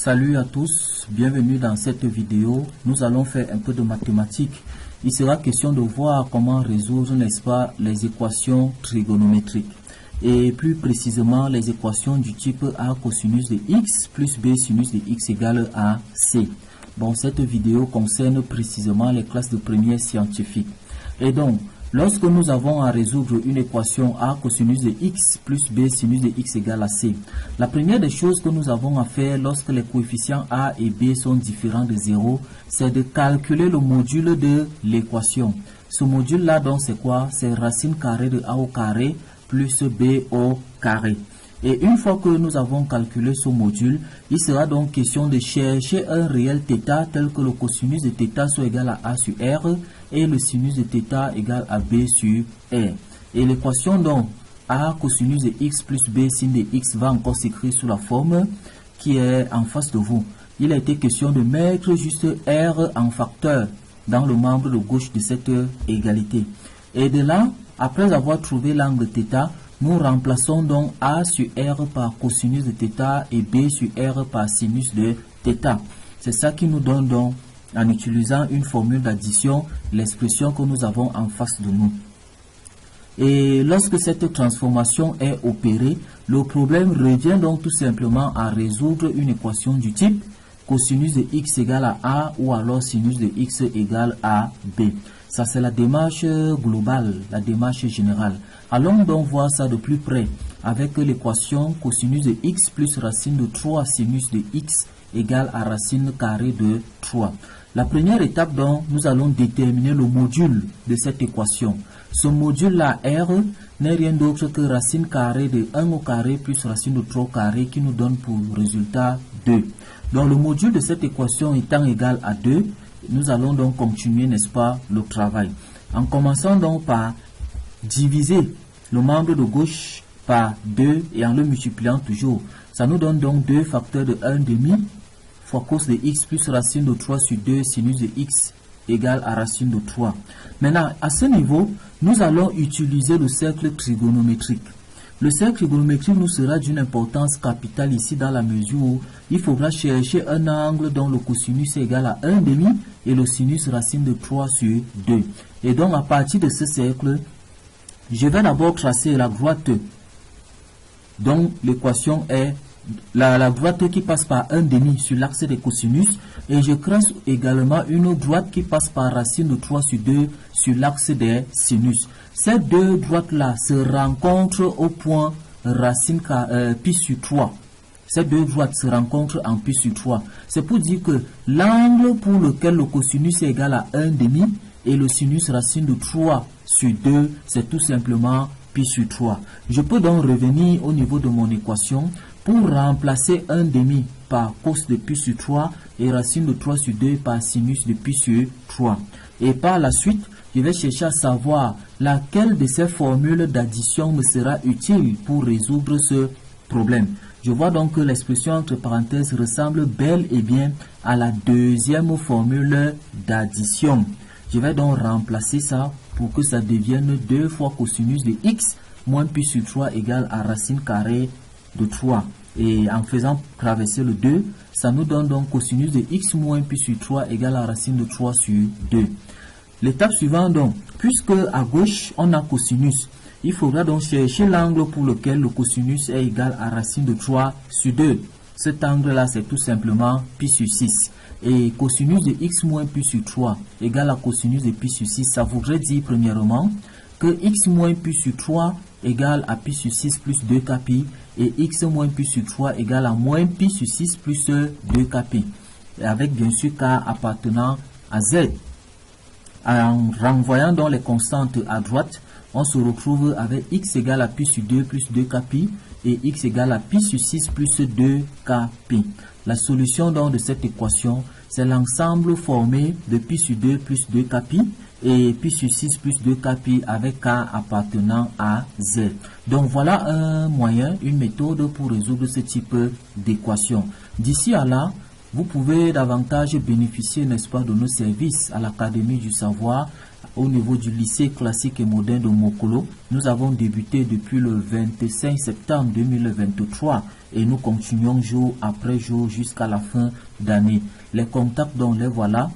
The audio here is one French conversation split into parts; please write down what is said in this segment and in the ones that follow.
Salut à tous, bienvenue dans cette vidéo. Nous allons faire un peu de mathématiques. Il sera question de voir comment résoudre, n'est-ce pas, les équations trigonométriques. Et plus précisément, les équations du type A cosinus de x plus B sinus de x égale à C. Bon, cette vidéo concerne précisément les classes de première scientifique. Et donc, lorsque nous avons à résoudre une équation A cosinus de x plus B sinus de x égale à C, la première des choses que nous avons à faire lorsque les coefficients A et B sont différents de 0, c'est de calculer le module de l'équation. Ce module-là, donc, c'est quoi? C'est racine carrée de A au carré plus B au carré. Et une fois que nous avons calculé ce module, il sera donc question de chercher un réel θ tel que le cosinus de θ soit égal à A sur R et le sinus de θ égal à B sur R. Et l'équation donc A cosinus de x plus B sin de x va encore s'écrire sous la forme qui est en face de vous. Il a été question de mettre juste R en facteur dans le membre de gauche de cette égalité. Et de là, après avoir trouvé l'angle θ, nous remplaçons donc A sur R par cosinus de θ et B sur R par sinus de θ. C'est ça qui nous donne donc, en utilisant une formule d'addition, l'expression que nous avons en face de nous. Et lorsque cette transformation est opérée, le problème revient donc tout simplement à résoudre une équation du type cosinus de x égale à A ou alors sinus de x égale à B. Ça, c'est la démarche globale, la démarche générale. Allons donc voir ça de plus près avec l'équation cosinus de x plus racine de 3 sinus de x égale à racine carrée de 3. La première étape, donc, nous allons déterminer le module de cette équation. Ce module-là, R, n'est rien d'autre que racine carrée de 1 au carré plus racine de 3 au carré qui nous donne pour résultat 2. Donc, le module de cette équation étant égal à 2, nous allons donc continuer, n'est-ce pas, le travail. En commençant donc par diviser le membre de gauche par 2 et en le multipliant toujours. Ça nous donne donc 2 facteurs de 1,5 fois cos de x plus racine de 3 sur 2 sinus de x égale à racine de 3. Maintenant, à ce niveau, nous allons utiliser le cercle trigonométrique. Le cercle trigonométrique nous sera d'une importance capitale ici dans la mesure où il faudra chercher un angle dont le cosinus est égal à 1,5 et le sinus racine de 3 sur 2. Et donc, à partir de ce cercle, je vais d'abord tracer la droite. Donc, l'équation est la droite qui passe par 1,5 sur l'axe des cosinus. Et je trace également une droite qui passe par racine de 3 sur 2 sur l'axe des sinus. Ces deux droites-là se rencontrent au point racine pi sur 3. Ces deux droites se rencontrent en pi sur 3. C'est pour dire que l'angle pour lequel le cosinus est égal à 1,5 et le sinus racine de 3 sur 2, c'est tout simplement pi sur 3. Je peux donc revenir au niveau de mon équation pour remplacer 1,5 par cos de pi sur 3 et racine de 3 sur 2 par sinus de pi sur 3. Et par la suite, je vais chercher à savoir laquelle de ces formules d'addition me sera utile pour résoudre ce problème. Je vois donc que l'expression entre parenthèses ressemble bel et bien à la deuxième formule d'addition. Je vais donc remplacer ça pour que ça devienne 2 fois cosinus de x moins pi sur 3 égale à racine carrée de 3. Et en faisant traverser le 2, ça nous donne donc cosinus de x moins pi sur 3 égale à racine de 3 sur 2. L'étape suivante donc, puisque à gauche on a cosinus, il faudra donc chercher l'angle pour lequel le cosinus est égal à racine de 3 sur 2. Cet angle-là, c'est tout simplement pi sur 6. Et cosinus de x moins pi sur 3 égale à cosinus de pi sur 6, ça voudrait dire premièrement que x moins pi sur 3 égale à pi sur 6 plus 2kπ et x moins pi sur 3 égale à moins pi sur 6 plus 2kπ. Et avec bien sûr k appartenant à z. En renvoyant donc les constantes à droite, on se retrouve avec x égale à pi sur 2 plus 2kπ et x égale à pi sur 6 plus 2kπ. La solution donc de cette équation, c'est l'ensemble formé de pi sur 2 plus 2kπ et pi sur 6 plus 2kπ avec k appartenant à z. Donc voilà un moyen, une méthode pour résoudre ce type d'équation. D'ici à là, vous pouvez davantage bénéficier, n'est-ce pas, de nos services à l'Académie du Savoir au niveau du lycée classique et moderne de Mokolo. Nous avons débuté depuis le 25 septembre 2023 et nous continuons jour après jour jusqu'à la fin d'année. Les contacts, donc les voilà.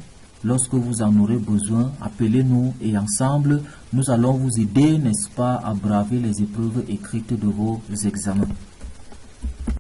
Lorsque vous en aurez besoin, appelez-nous et ensemble, nous allons vous aider, n'est-ce pas, à braver les épreuves écrites de vos examens.